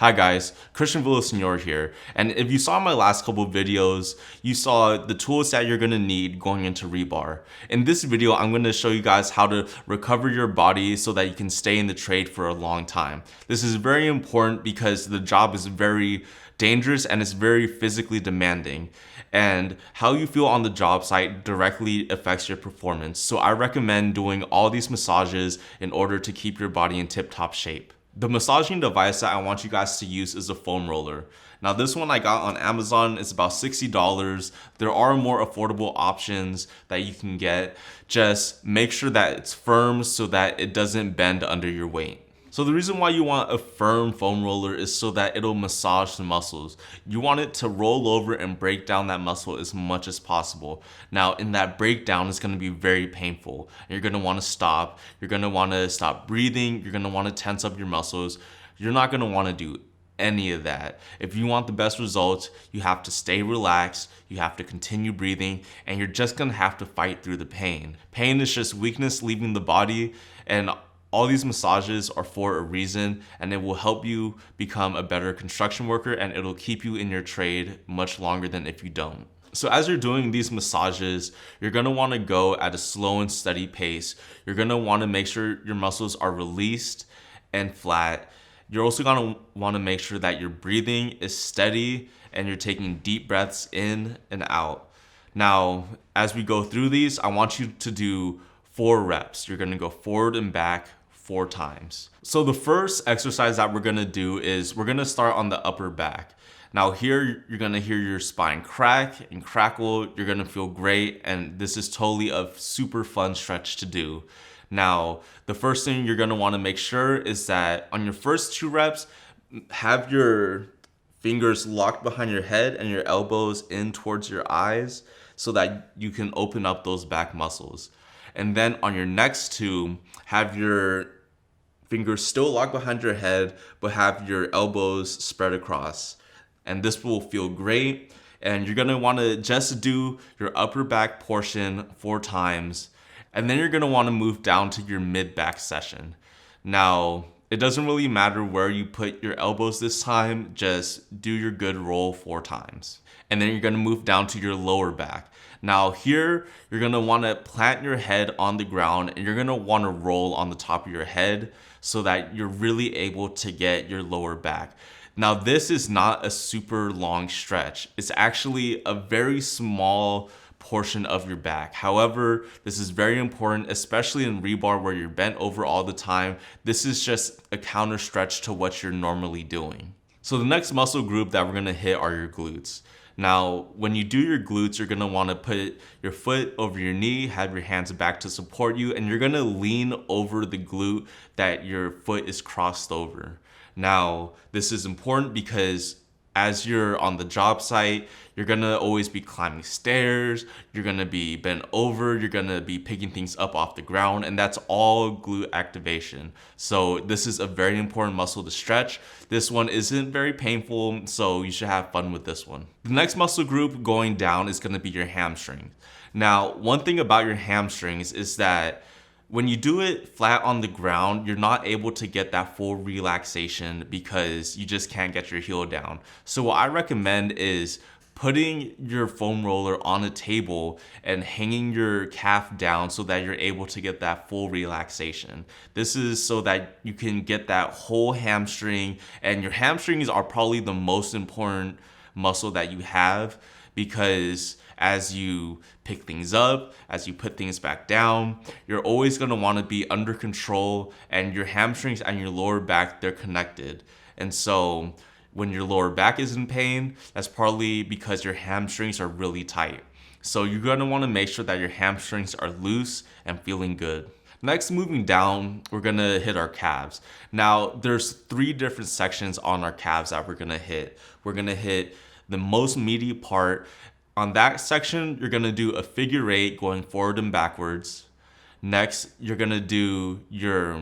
Hi guys, Christian Villasenor here, and if you saw my last couple videos, you saw the tools that you're going to need going into rebar. In this video, I'm going to show you guys how to recover your body so that you can stay in the trade for a long time. This is very important because the job is very dangerous and it's very physically demanding. And how you feel on the job site directly affects your performance. So I recommend doing all these massages in order to keep your body in tip-top shape. The massaging device that I want you guys to use is a foam roller. Now this one I got on Amazon. It's about $60. There are more affordable options that you can get. Just make sure that it's firm so that it doesn't bend under your weight. So the reason why you want a firm foam roller is so that it'll massage the muscles. You want it to roll over and break down that muscle as much as possible. Now in that breakdown, it's gonna be very painful. You're gonna wanna stop. You're gonna wanna stop breathing. You're gonna wanna tense up your muscles. You're not gonna wanna do any of that. If you want the best results, you have to stay relaxed, you have to continue breathing, and you're just gonna have to fight through the pain. Pain is just weakness leaving the body, and all these massages are for a reason, and it will help you become a better construction worker, and it'll keep you in your trade much longer than if you don't. So as you're doing these massages, you're gonna wanna go at a slow and steady pace. You're gonna wanna make sure your muscles are released and flat. You're also gonna wanna make sure that your breathing is steady and you're taking deep breaths in and out. Now, as we go through these, I want you to do 4 reps. You're gonna go forward and back 4 times. So the first exercise that we're gonna do is we're gonna start on the upper back. Now here, you're gonna hear your spine crack and crackle. You're gonna feel great, and this is totally a super fun stretch to do. Now, the first thing you're gonna wanna make sure is that on your first 2 reps, have your fingers locked behind your head and your elbows in towards your eyes so that you can open up those back muscles. And then on your next 2, have your fingers still locked behind your head, but have your elbows spread across. And this will feel great. And you're gonna wanna just do your upper back portion 4 times. And then you're gonna wanna move down to your mid back session. Now, it doesn't really matter where you put your elbows this time, just do your good roll 4 times. And then you're gonna move down to your lower back. Now here, you're gonna wanna plant your head on the ground and you're gonna wanna roll on the top of your head so that you're really able to get your lower back. Now this is not a super long stretch. It's actually a very small portion of your back. However, this is very important, especially in rebar where you're bent over all the time. This is just a counter stretch to what you're normally doing. So the next muscle group that we're gonna hit are your glutes. Now, when you do your glutes, you're gonna wanna put your foot over your knee, have your hands back to support you, and you're gonna lean over the glute that your foot is crossed over. Now, this is important because as you're on the job site, you're gonna always be climbing stairs, you're gonna be bent over, you're gonna be picking things up off the ground, and that's all glute activation. So this is a very important muscle to stretch. This one isn't very painful, so you should have fun with this one. The next muscle group going down is gonna be your hamstring. Now, one thing about your hamstrings is that when you do it flat on the ground, you're not able to get that full relaxation because you just can't get your heel down. So what I recommend is putting your foam roller on a table and hanging your calf down so that you're able to get that full relaxation. This is so that you can get that whole hamstring, and your hamstrings are probably the most important muscle that you have because as you pick things up, as you put things back down, you're always gonna wanna be under control, and your hamstrings and your lower back, they're connected. And so when your lower back is in pain, that's probably because your hamstrings are really tight. So you're gonna wanna make sure that your hamstrings are loose and feeling good. Next, moving down, we're gonna hit our calves. Now, there's 3 different sections on our calves that we're gonna hit. We're gonna hit the most meaty part. On that section, you're gonna do a figure 8 going forward and backwards. Next, you're gonna do your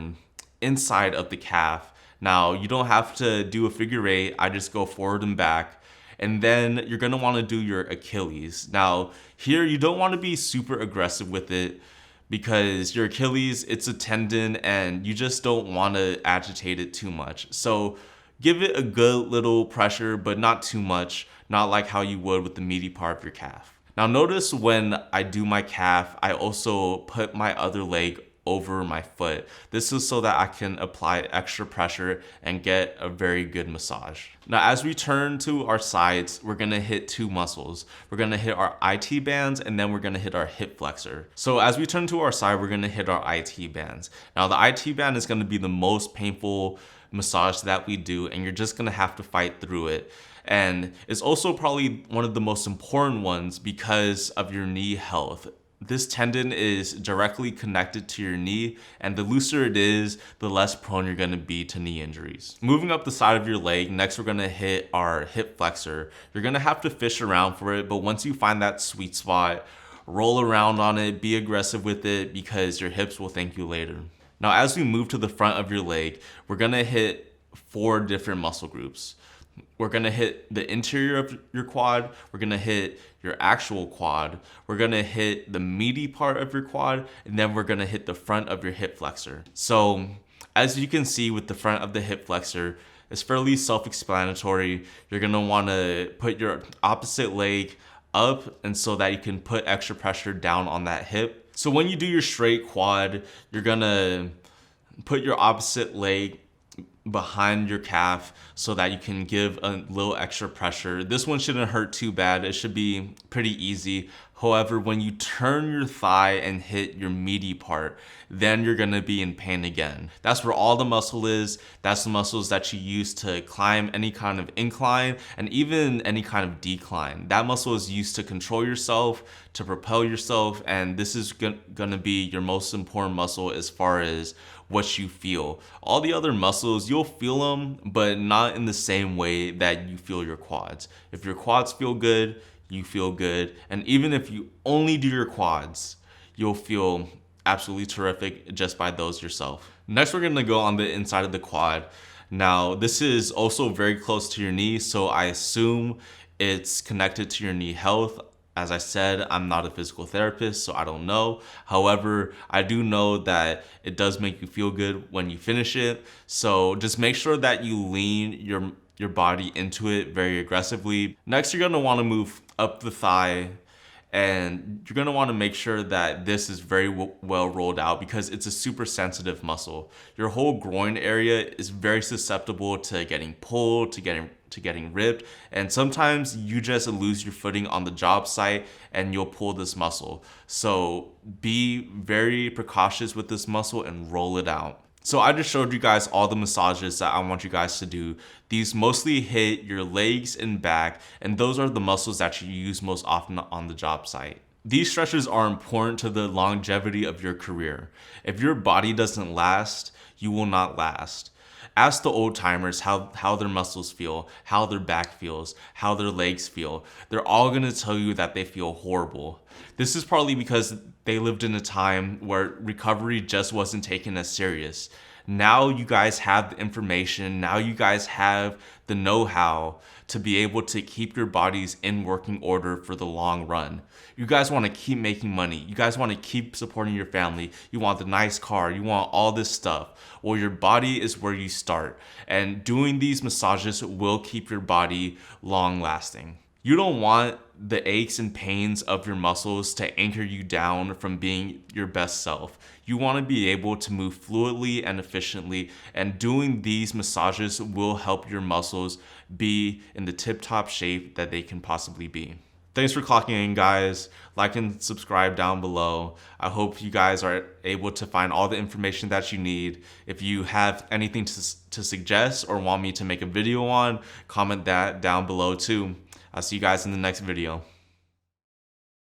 inside of the calf. Now, you don't have to do a figure 8, I just go forward and back. And then you're gonna wanna do your Achilles. Now, here you don't wanna be super aggressive with it because your Achilles, it's a tendon and you just don't wanna agitate it too much. So Give it a good little pressure, but not too much, not like how you would with the meaty part of your calf. Now notice when I do my calf, I also put my other leg over my foot. This is so that I can apply extra pressure and get a very good massage. Now, as we turn to our sides, we're gonna hit two muscles. We're gonna hit our IT bands and then we're gonna hit our hip flexor. So as we turn to our side, we're gonna hit our IT bands. Now the IT band is gonna be the most painful massage that we do, and you're just gonna have to fight through it. And it's also probably one of the most important ones because of your knee health. This tendon is directly connected to your knee, and the looser it is, the less prone you're gonna be to knee injuries. Moving up the side of your leg, next we're gonna hit our hip flexor. You're gonna have to fish around for it, but once you find that sweet spot, roll around on it, be aggressive with it because your hips will thank you later. Now, as we move to the front of your leg, we're gonna hit 4 different muscle groups. We're gonna hit the interior of your quad, we're gonna hit your actual quad, we're gonna hit the meaty part of your quad, and then we're gonna hit the front of your hip flexor. So, as you can see with the front of the hip flexor, it's fairly self-explanatory. You're gonna wanna put your opposite leg up and so that you can put extra pressure down on that hip. So when you do your straight quad, you're gonna put your opposite leg behind your calf so that you can give a little extra pressure. This one shouldn't hurt too bad. It should be pretty easy. However, when you turn your thigh and hit your meaty part, then you're gonna be in pain again. That's where all the muscle is. That's the muscles that you use to climb any kind of incline and even any kind of decline. That muscle is used to control yourself, to propel yourself, and this is gonna be your most important muscle as far as what you feel. All the other muscles, you'll feel them, but not in the same way that you feel your quads. If your quads feel good, you feel good. And even if you only do your quads, you'll feel absolutely terrific just by those yourself. Next, we're gonna go on the inside of the quad. Now, this is also very close to your knee, so I assume it's connected to your knee health. As I said, I'm not a physical therapist, so I don't know. However, I do know that it does make you feel good when you finish it. So just make sure that you lean your body into it very aggressively. Next, you're gonna wanna move up the thigh, and you're gonna wanna make sure that this is very well rolled out because it's a super sensitive muscle. Your whole groin area is very susceptible to getting pulled, to getting ripped, and sometimes you just lose your footing on the job site and you'll pull this muscle. So be very precautious with this muscle and roll it out. So I just showed you guys all the massages that I want you guys to do. These mostly hit your legs and back, and those are the muscles that you use most often on the job site. These stretches are important to the longevity of your career. If your body doesn't last, you will not last. Ask the old timers how their muscles feel, how their back feels, how their legs feel. They're all gonna tell you that they feel horrible. This is partly because they lived in a time where recovery just wasn't taken as serious. Now you guys have the information, now you guys have the know-how to be able to keep your bodies in working order for the long run. You guys want to keep making money. You guys want to keep supporting your family. You want the nice car. You want all this stuff. Well, your body is where you start. And doing these massages will keep your body long lasting. You don't want the aches and pains of your muscles to anchor you down from being your best self. You want to be able to move fluidly and efficiently, and doing these massages will help your muscles be in the tip-top shape that they can possibly be. Thanks for clocking in, guys. Like and subscribe down below. I hope you guys are able to find all the information that you need. If you have anything to suggest or want me to make a video on, comment that down below too. I'll see you guys in the next video.